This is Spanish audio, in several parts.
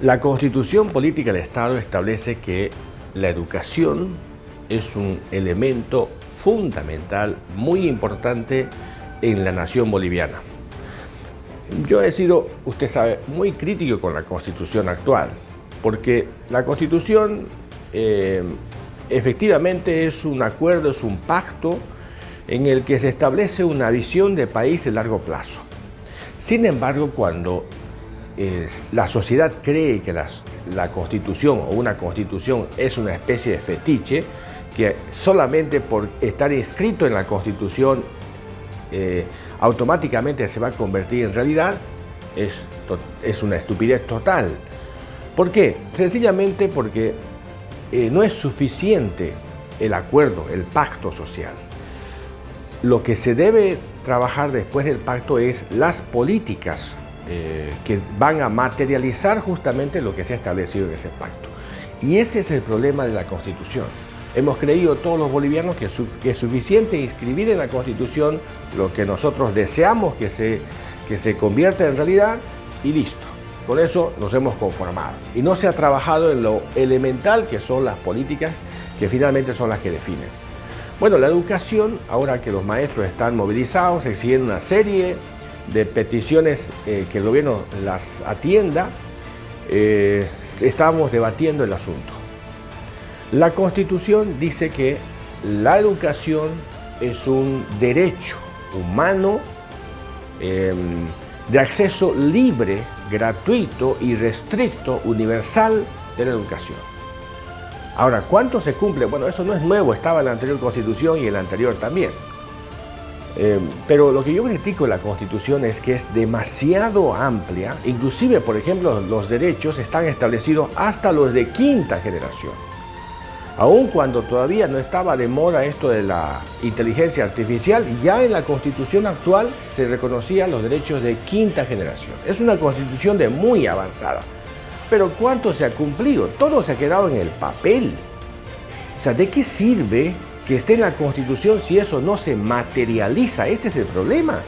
La Constitución Política del Estado establece que la educación es un elemento fundamental, muy importante en la nación boliviana. Yo he sido, usted sabe, muy crítico con la Constitución actual, porque la Constitución efectivamente es un acuerdo, es un pacto en el que se establece una visión de país de largo plazo. Sin embargo, cuando la sociedad cree que la Constitución o una Constitución es una especie de fetiche, que solamente por estar inscrito en la Constitución automáticamente se va a convertir en realidad, es una estupidez total. ¿Por qué? Sencillamente porque no es suficiente el acuerdo, el pacto social. Lo que se debe trabajar después del pacto es las políticas que van a materializar justamente lo que se ha establecido en ese pacto. Y ese es el problema de la Constitución. Hemos creído todos los bolivianos que es suficiente inscribir en la Constitución lo que nosotros deseamos que se convierta en realidad y listo. Con eso nos hemos conformado. Y no se ha trabajado en lo elemental que son las políticas que finalmente son las que definen. Bueno, la educación, ahora que los maestros están movilizados, exigiendo una serie de peticiones que el gobierno las atienda, estamos debatiendo el asunto. La Constitución dice que la educación es un derecho humano de acceso libre, gratuito y restricto, universal de la educación. Ahora, ¿cuánto se cumple? Bueno, eso no es nuevo, estaba en la anterior Constitución y en la anterior también. Pero lo que yo critico de la Constitución es que es demasiado amplia, inclusive, por ejemplo, los derechos están establecidos hasta los de quinta generación. Aun cuando todavía no estaba de moda esto de la inteligencia artificial, ya en la Constitución actual se reconocían los derechos de quinta generación. Es una Constitución de muy avanzada. Pero ¿cuánto se ha cumplido? Todo se ha quedado en el papel. O sea, ¿de qué sirve que esté en la Constitución si eso no se materializa? Ese es el problema.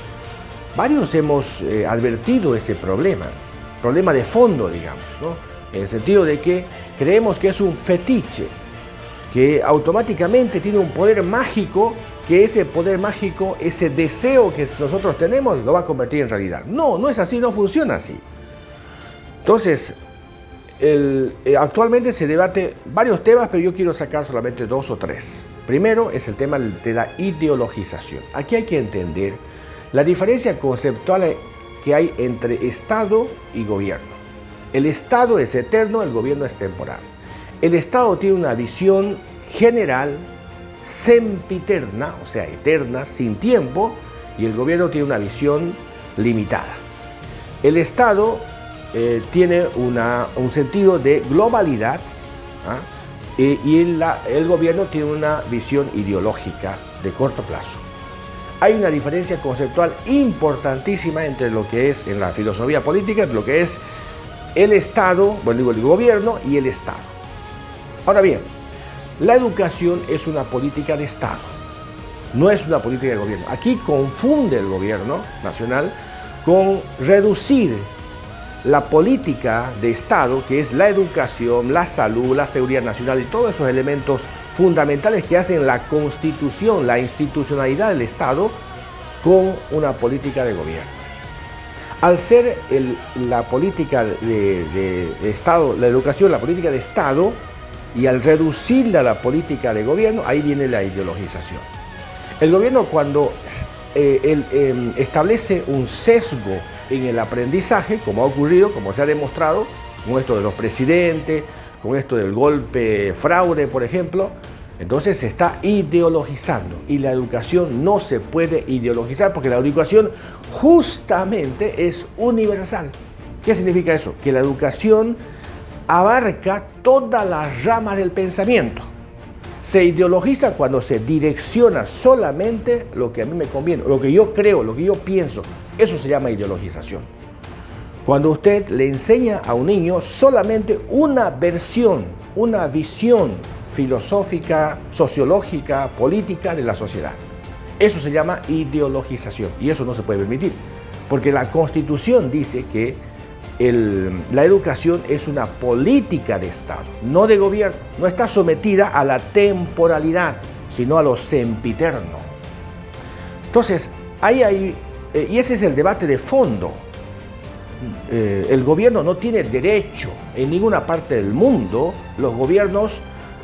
Varios hemos advertido ese problema de fondo, digamos, ¿no? En el sentido de que creemos que es un fetiche, que automáticamente tiene un poder mágico, que ese poder mágico, ese deseo que nosotros tenemos, lo va a convertir en realidad. No, no es así, no funciona así. Entonces, actualmente se debate varios temas, pero yo quiero sacar solamente 2 o 3. Primero es el tema de la ideologización. Aquí hay que entender la diferencia conceptual que hay entre Estado y gobierno. El Estado es eterno, el gobierno es temporal. El Estado tiene una visión general, sempiterna, o sea, eterna, sin tiempo, y el gobierno tiene una visión limitada. El Estado tiene un sentido de globalidad, y el gobierno tiene una visión ideológica de corto plazo. Hay una diferencia conceptual importantísima entre lo que es en la filosofía política, entre lo que es el Estado, bueno, digo el gobierno y el Estado. Ahora bien, la educación es una política de Estado, no es una política de gobierno. Aquí confunde el gobierno nacional con reducir la política de Estado, que es la educación, la salud, la seguridad nacional y todos esos elementos fundamentales que hacen la Constitución, la institucionalidad del Estado, con una política de gobierno. Al ser la política de Estado, la educación, la política de Estado, y al reducirla a la política de gobierno, ahí viene la ideologización. El gobierno, cuando establece un sesgo en el aprendizaje, como ha ocurrido, como se ha demostrado, con esto de los presidentes, con esto del golpe fraude, por ejemplo, entonces se está ideologizando, y la educación no se puede ideologizar porque la educación justamente es universal. ¿Qué significa eso? Que la educación abarca todas las ramas del pensamiento. Se ideologiza cuando se direcciona solamente lo que a mí me conviene, lo que yo creo, lo que yo pienso. Eso se llama ideologización. Cuando usted le enseña a un niño solamente una versión, una visión filosófica, sociológica, política de la sociedad. Eso se llama ideologización y eso no se puede permitir, porque la Constitución dice que la educación es una política de Estado, no de gobierno. No está sometida a la temporalidad, sino a lo sempiterno. Entonces, y ese es el debate de fondo. El gobierno no tiene derecho, en ninguna parte del mundo, los gobiernos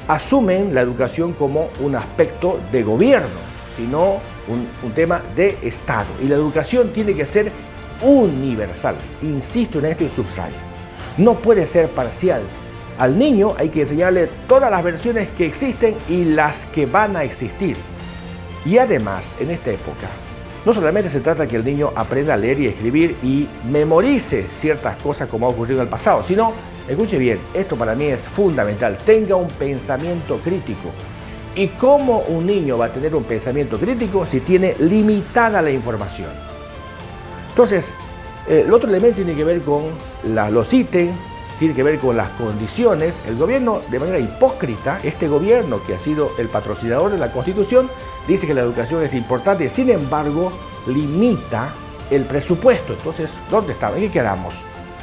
asumen la educación como un aspecto de gobierno, sino un tema de Estado. Y la educación tiene que ser universal. Insisto en esto y subrayo. No puede ser parcial. Al niño hay que enseñarle todas las versiones que existen y las que van a existir. Y además, en esta época, no solamente se trata que el niño aprenda a leer y escribir y memorice ciertas cosas como ha ocurrido en el pasado, sino, escuche bien, esto para mí es fundamental, tenga un pensamiento crítico. ¿Y cómo un niño va a tener un pensamiento crítico si tiene limitada la información? Entonces, el otro elemento tiene que ver con los ítems, tiene que ver con las condiciones. El gobierno, de manera hipócrita, este gobierno que ha sido el patrocinador de la Constitución, dice que la educación es importante, sin embargo, limita el presupuesto. Entonces, ¿dónde están? ¿En qué quedamos?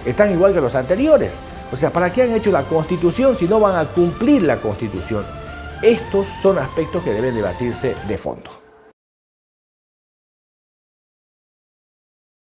Están igual que los anteriores. O sea, ¿para qué han hecho la Constitución si no van a cumplir la Constitución? Estos son aspectos que deben debatirse de fondo.